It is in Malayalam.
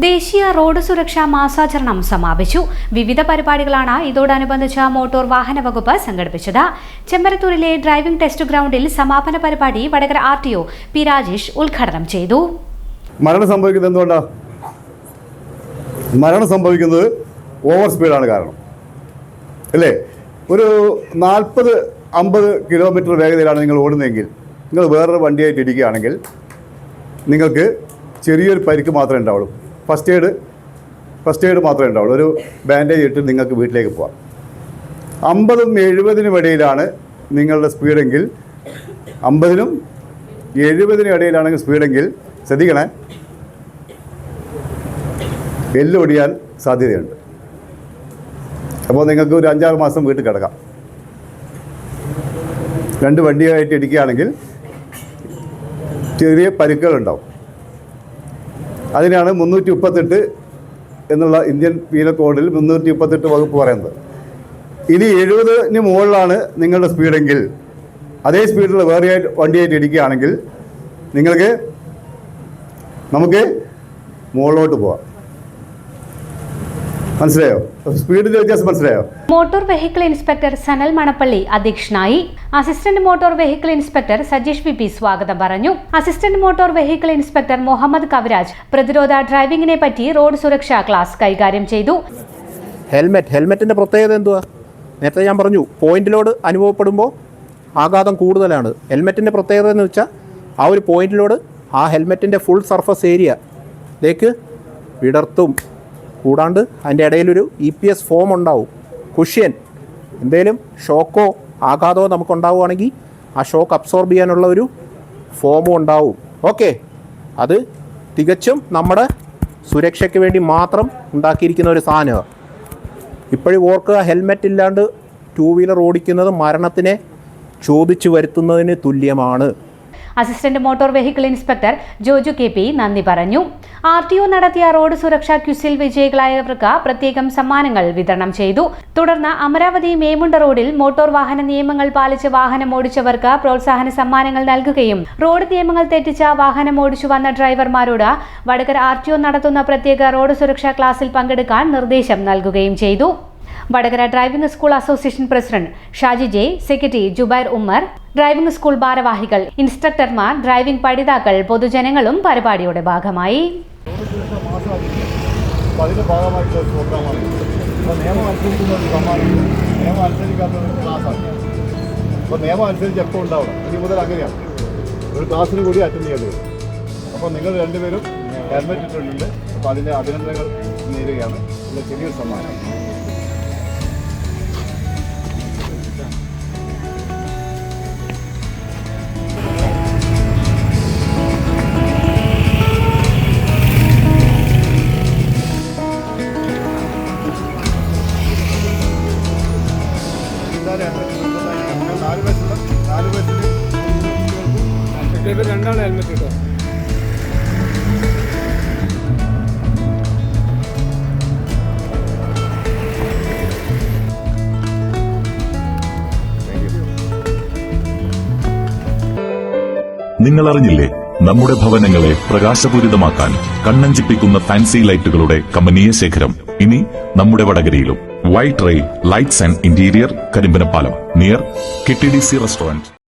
ദേശീയ റോഡ് സുരക്ഷാ മാസാചരണം സമാപിച്ചു. വിവിധ പരിപാടികളാണ് ഇതോടനുബന്ധിച്ച് മോട്ടോർ വാഹന വകുപ്പ് സംഘടിപ്പിച്ചത്. ചെമ്പരത്തൂരിലെ ഡ്രൈവിംഗ് ടെസ്റ്റ് ഗ്രൗണ്ടിൽ സമാപന പരിപാടി വടകര RTO പി രാജേഷ് ഉദ്ഘാടനം ചെയ്തു. മരണം സംഭവിക്കുന്നത് എന്തുകൊണ്ടാണ്? മരണം സംഭവിക്കുന്നത് ഓവർ സ്പീഡാണ് കാരണം, അല്ലേ? ഒരു 40-50 കിലോമീറ്റർ വേഗതയിലാണ് നിങ്ങൾ ഓടുന്നതെങ്കിൽ, നിങ്ങൾ വേറൊരു വണ്ടിയായിട്ട് ഇടിക്കുകയാണെങ്കിൽ നിങ്ങൾക്ക് ചെറിയൊരു പരിക്ക് മാത്രമേ ഉണ്ടാവുള്ളൂ. ഫസ്റ്റ് എയ്ഡ് മാത്രമേ ഉണ്ടാവുള്ളൂ. ഒരു ബാൻഡേജ് ഇട്ട് നിങ്ങൾക്ക് വീട്ടിലേക്ക് പോകാം. 50-നും 70-നും ഇടയിലാണ് നിങ്ങളുടെ സ്പീഡെങ്കിൽ, 50-നും 70-നും ഇടയിലാണെങ്കിൽ സ്പീഡെങ്കിൽ ശ്രദ്ധിക്കണേ, എല്ലൊടിയാൻ സാധ്യതയുണ്ട്. അപ്പോൾ നിങ്ങൾക്ക് ഒരു 5-6 മാസം വീട്ടിൽ കിടക്കാം. 2 വണ്ടിയായിട്ട് ഇടിക്കുകയാണെങ്കിൽ ചെറിയ പരിക്കുകളുണ്ടാവും. അതിനാണ് 338 എന്നുള്ള ഇന്ത്യൻ പീനൽ കോഡിൽ 338 വകുപ്പ് പറയുന്നത്. ഇനി 70-ന് മുകളിലാണ് നിങ്ങളുടെ സ്പീഡെങ്കിൽ, അതേ സ്പീഡിൽ വേറെ വണ്ടിയായിട്ട് ഇടിക്കുകയാണെങ്കിൽ നമുക്ക് മുകളിലോട്ട് പോവാം. മനസ്സിലായോ? സ്പീഡിന്റെ വ്യത്യാസം മനസ്സിലായോ? Motor vehicle inspector Sanal Manappally അധ്യക്ഷനായി. Assistant motor vehicle inspector Sajeesh VP സ്വാഗതം പറഞ്ഞു. Assistant motor vehicle inspector Muhammad Kaviraj പ്രതിരോധ ഡ്രൈവിംഗിനെ പറ്റി റോഡ് സുരക്ഷാ ക്ലാസ് കൈകാര്യം ചെയ്തു. ഹെൽമെറ്റിന്റെ പ്രത്യേകത എന്തുവാ? നേരത്തെ ഞാൻ പറഞ്ഞു, പോയിന്റ് ലോഡ് അനുഭവപ്പെടുമ്പോൾ ആഘാതം കൂടുതലാണ്. ഹെൽമെറ്റിന്റെ പ്രത്യേകത എന്ന് വെച്ചാൽ ആ ഒരു പോയിന്റ് ലോഡ് ആ ഹെൽമെറ്റിന്റെ ഫുൾ സർഫസ് ഏരിയയിലേക്ക് വിടർത്തും. കൂടാണ്ട് അതിൻ്റെ ഇടയിലൊരു EPS ഫോം ഉണ്ടാവും, കുഷ്യൻ. എന്തെങ്കിലും ഷോക്കോ ആഘാതമോ നമുക്കുണ്ടാവുകയാണെങ്കിൽ ആ ഷോക്ക് അബ്സോർബ് ചെയ്യാനുള്ള ഒരു ഫോമും ഉണ്ടാവും. ഓക്കെ, അത് തികച്ചും നമ്മുടെ സുരക്ഷയ്ക്ക് വേണ്ടി മാത്രം ഉണ്ടാക്കിയിരിക്കുന്ന ഒരു സാധനമാണ്. ഇപ്പോഴും ഓർക്കുക, ഹെൽമെറ്റ് ഇല്ലാണ്ട് 2 വീലർ ഓടിക്കുന്നത് മരണത്തിനെ ചോദിച്ചു വരുത്തുന്നതിന് തുല്യമാണ്. Assistant motor vehicle inspector Joju KP നന്ദി പറഞ്ഞു. RTO നടത്തിയ റോഡ് സുരക്ഷാ ക്വിസിൽ വിജയികളായവർക്ക് പ്രത്യേകം സമ്മാനങ്ങൾ വിതരണം ചെയ്തു. തുടർന്ന് അമരാവതി മേമുണ്ട റോഡിൽ മോട്ടോർ വാഹന നിയമങ്ങൾ പാലിച്ച് വാഹനം ഓടിച്ചവർക്ക് പ്രോത്സാഹന സമ്മാനങ്ങൾ നൽകുകയും റോഡ് നിയമങ്ങൾ തെറ്റിച്ച വാഹനം ഓടിച്ചു വന്ന ഡ്രൈവർമാരോട് വടകര RTO നടത്തുന്ന പ്രത്യേക റോഡ് സുരക്ഷാ ക്ലാസ്സിൽ പങ്കെടുക്കാൻ നിർദ്ദേശം നൽകുകയും ചെയ്തു. Vadakara driving school association president Shaji J, secretary Jubair Ummer, driving school ഭാരവാഹികൾ, ഇൻസ്ട്രക്ടർമാർ, ഡ്രൈവിംഗ് പഠിതാക്കൾ, പൊതുജനങ്ങളും പരിപാടിയുടെ ഭാഗമായി. നിയമം അനുസരിച്ച് എപ്പോൾ ഉണ്ടാവണം, ഇനി മുതൽ അങ്ങനെയാണ്. ഒരു ക്ലാസ്സിന് കൂടി അറ്റൻഡ് ചെയ്യേണ്ടത്. അപ്പോൾ നിങ്ങൾ രണ്ടുപേരും ഹെൽമെറ്റ് ഇട്ടിട്ടുണ്ട്. അപ്പോൾ അതിൻ്റെ അഭിനന്ദനങ്ങൾ നേരുകയാണ്. ഇതിൻ്റെ ചെറിയൊരു സമ്മാനം. രണ്ടാണ് ഹെൽമെറ്റ് കിട്ടുക. നിങ്ങൾ അറിഞ്ഞില്ലേ, നമ്മുടെ ഭവനങ്ങളെ പ്രകാശപൂരിതമാക്കാൻ കണ്ണഞ്ചിപ്പിക്കുന്ന ഫാൻസി ലൈറ്റുകളുടെ കമനീയ ശേഖരം ഇനി നമ്മുടെ വടകരയിലും. White rail lights and interior, Karimbanapalam, near KTDC restaurant.